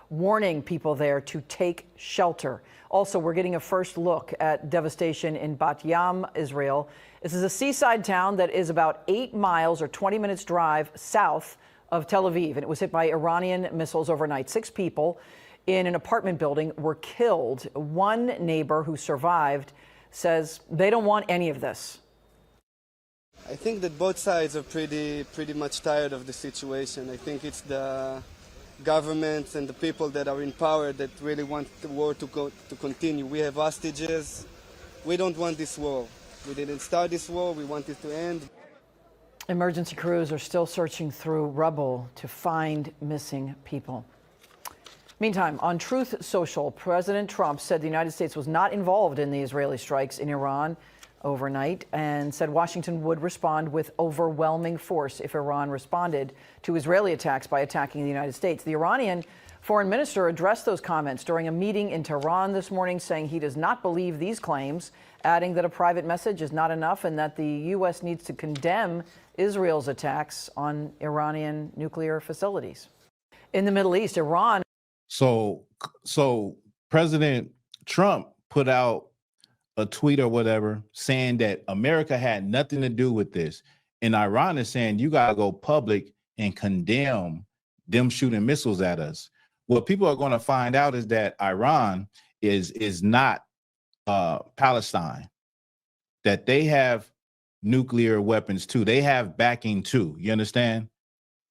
warning people there to take shelter. Also, we're getting a first look at devastation in Bat Yam, Israel. This is a seaside town that is about 8 miles or 20 minutes drive south of Tel Aviv, and it was hit by Iranian missiles overnight. 6 people in an apartment building were killed. One neighbor who survived says they don't want any of this. I think that both sides are pretty much tired of the situation. I think it's the governments and the people that are in power that really want the war to continue. We have hostages. We don't want this war. We didn't start this war. We want it to end. Emergency crews are still searching through rubble to find missing people. Meantime, on Truth Social, President Trump said the United States was not involved in the Israeli strikes in Iran overnight and said Washington would respond with overwhelming force if Iran responded to Israeli attacks by attacking the United States. The Iranian foreign minister addressed those comments during a meeting in Tehran this morning, saying he does not believe these claims, adding that a private message is not enough and that the U.S. needs to condemn Israel's attacks on Iranian nuclear facilities. In the Middle East, Iran. So President Trump put out a tweet or whatever saying that America had nothing to do with this. And Iran is saying you got to go public and condemn them shooting missiles at us. What people are going to find out is that Iran is not Palestine, that they have nuclear weapons too. They have backing too. You understand?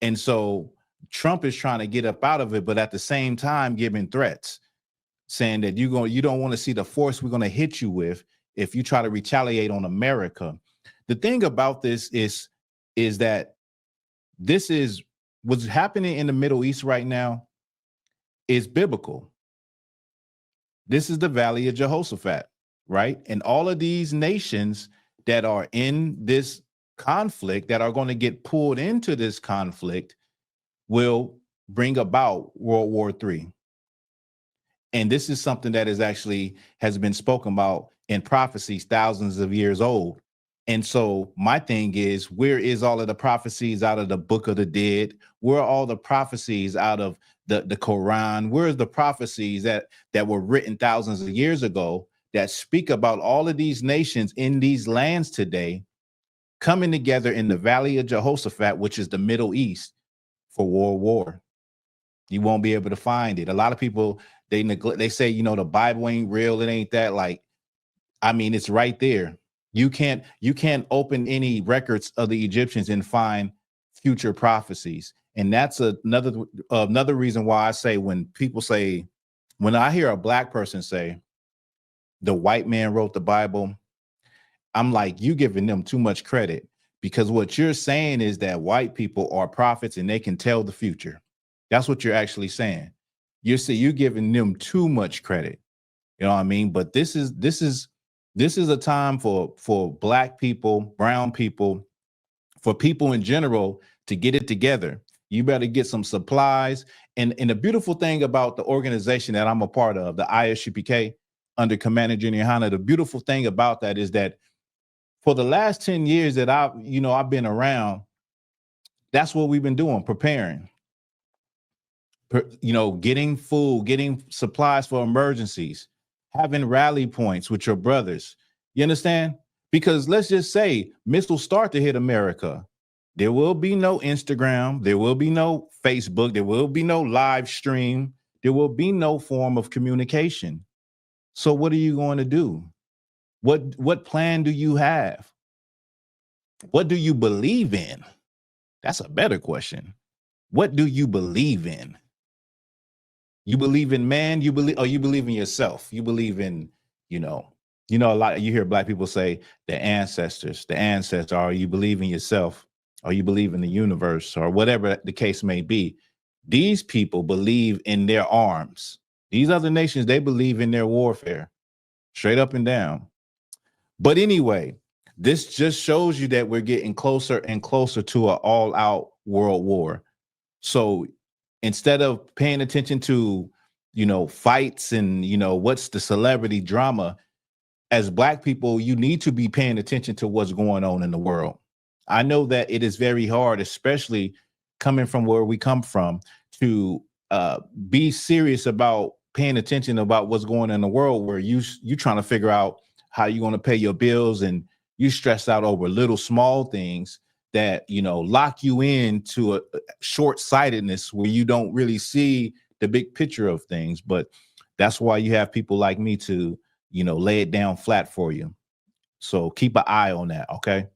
And so Trump is trying to get up out of it, but at the same time giving threats, saying that you don't want to see the force we're going to hit you with if you try to retaliate on America. The thing about this is that this is what's happening in the Middle East right now is biblical. This is the Valley of Jehoshaphat, right? And all of these nations that are in this conflict, that are going to get pulled into this conflict, will bring about World War III. And this is something that has been spoken about in prophecies thousands of years old. And so my thing is, where is all of the prophecies out of the Book of the Dead? Where are all the prophecies out of the Quran? Where is the prophecies that were written thousands of years ago that speak about all of these nations in these lands today coming together in the Valley of Jehoshaphat, which is the Middle East, for world war? You won't be able to find it. A lot of people, they say, you know, the Bible ain't real. It ain't that. Like, I mean, it's right there. You can't open any records of the Egyptians and find future prophecies. And that's another reason why I say, when I hear a black person say the white man wrote the Bible, I'm like, you giving them too much credit, because what you're saying is that white people are prophets and they can tell the future. That's what you're actually saying. You're giving them too much credit. You know what I mean? But this is a time for black people, brown people, for people in general to get it together. You better get some supplies. And the beautiful thing about the organization that I'm a part of, the ISUPK under Commander Junior Hanna, the beautiful thing about that is that for the last 10 years that I've been around, that's what we've been doing, preparing. Getting food, getting supplies for emergencies, having rally points with your brothers. You understand? Because let's just say missiles start to hit America. There will be no Instagram. There will be no Facebook. There will be no live stream. There will be no form of communication. So what are you going to do? What plan do you have? What do you believe in? That's a better question. What do you believe in? You believe in man, you believe in yourself. You believe in, a lot, you hear black people say the ancestors, or you believe in yourself, or you believe in the universe, or whatever the case may be. These people believe in their arms. These other nations, they believe in their warfare, straight up and down. But anyway, this just shows you that we're getting closer and closer to an all-out world war. So instead of paying attention to, fights and, what's the celebrity drama, as black people, you need to be paying attention to what's going on in the world. I know that it is very hard, especially coming from where we come from, to be serious about paying attention about what's going on in the world, where you trying to figure out how you're going to pay your bills, and you stressed out over little small things that, you know, lock you into a short-sightedness where you don't really see the big picture of things. But that's why you have people like me to, you know, lay it down flat for you. So keep an eye on that. Okay.